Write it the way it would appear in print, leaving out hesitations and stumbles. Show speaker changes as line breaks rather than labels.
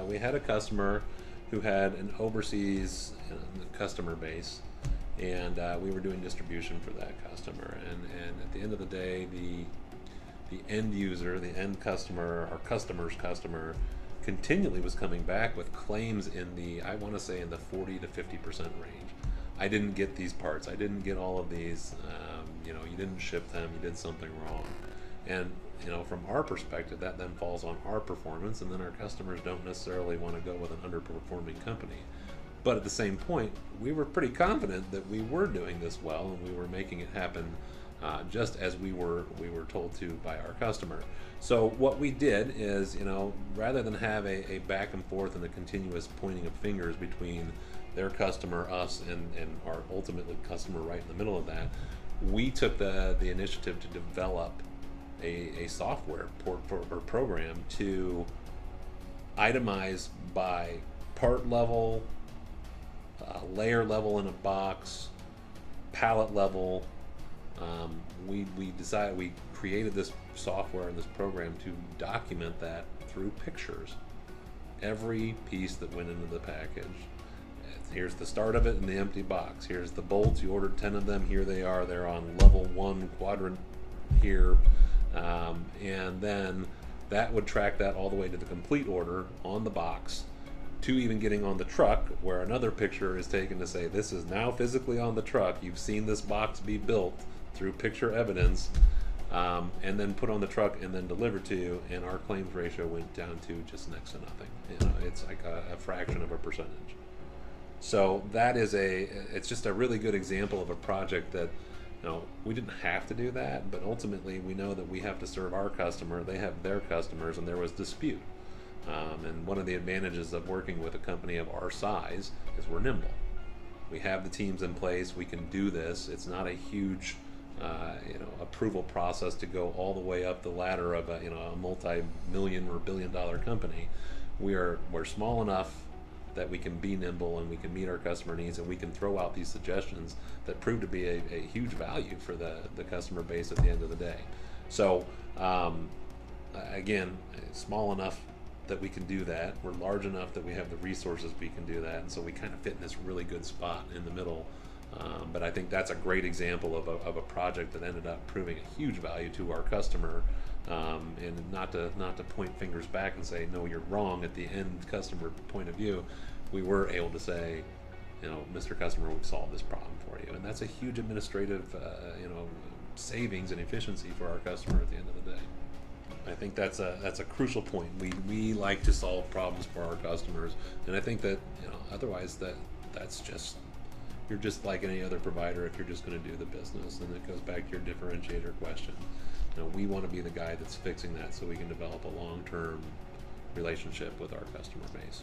We had a customer who had an overseas customer base, and we were doing distribution for that customer. And at the end of the day, the end user, the end customer, our customer's customer, continually was coming back with claims in the, I want to say, in the 40 to 50% range. I didn't get these parts. I didn't get all of these. You didn't ship them. You did something wrong. And from our perspective, that then falls on our performance, and then our customers don't necessarily want to go with an underperforming company. But at the same point, we were pretty confident that we were doing this well, and we were making it happen just as we were told to by our customer. So what we did is, rather than have a back and forth and a continuous pointing of fingers between their customer, us, and our ultimately customer right in the middle of that, we took the initiative to develop a software or program to itemize by part level, layer level in a box, pallet level. We created this software and this program to document that through pictures. Every piece that went into the package. Here's the start of it in the empty box. Here's the bolts. You ordered 10 of them. Here they are. They're on level 1 quadrant here. And then that would track that all the way to the complete order on the box, to even getting on the truck, where another picture is taken to say this is now physically on the truck. You've seen this box be built through picture evidence, and then put on the truck and then delivered to you. And our claims ratio went down to just next to nothing. It's like a fraction of a percentage. So it's just a really good example of a project that, we didn't have to do that, but ultimately we know that we have to serve our customer, they have their customers, and there was dispute. And one of the advantages of working with a company of our size is we're nimble. We have the teams in place, we can do this. It's not a huge approval process to go all the way up the ladder of a multi-million or billion-dollar company. We're small enough that we can be nimble and we can meet our customer needs, and we can throw out these suggestions that prove to be a huge value for the customer base at the end of the day. So again, small enough that we can do that. We're large enough that we have the resources we can do that, and so we kind of fit in this really good spot in the middle. But I think that's a great example of a project that ended up proving a huge value to our customer, and not to point fingers back and say, no, you're wrong at the end customer point of view. We were able to say, Mr. Customer, we've solved this problem for you, and that's a huge administrative savings and efficiency for our customer at the end of the day. I think that's a crucial point. We like to solve problems for our customers, and I think that otherwise that's just, you're just like any other provider if you're just going to do the business. And it goes back to your differentiator question. We want to be the guy that's fixing that so we can develop a long-term relationship with our customer base.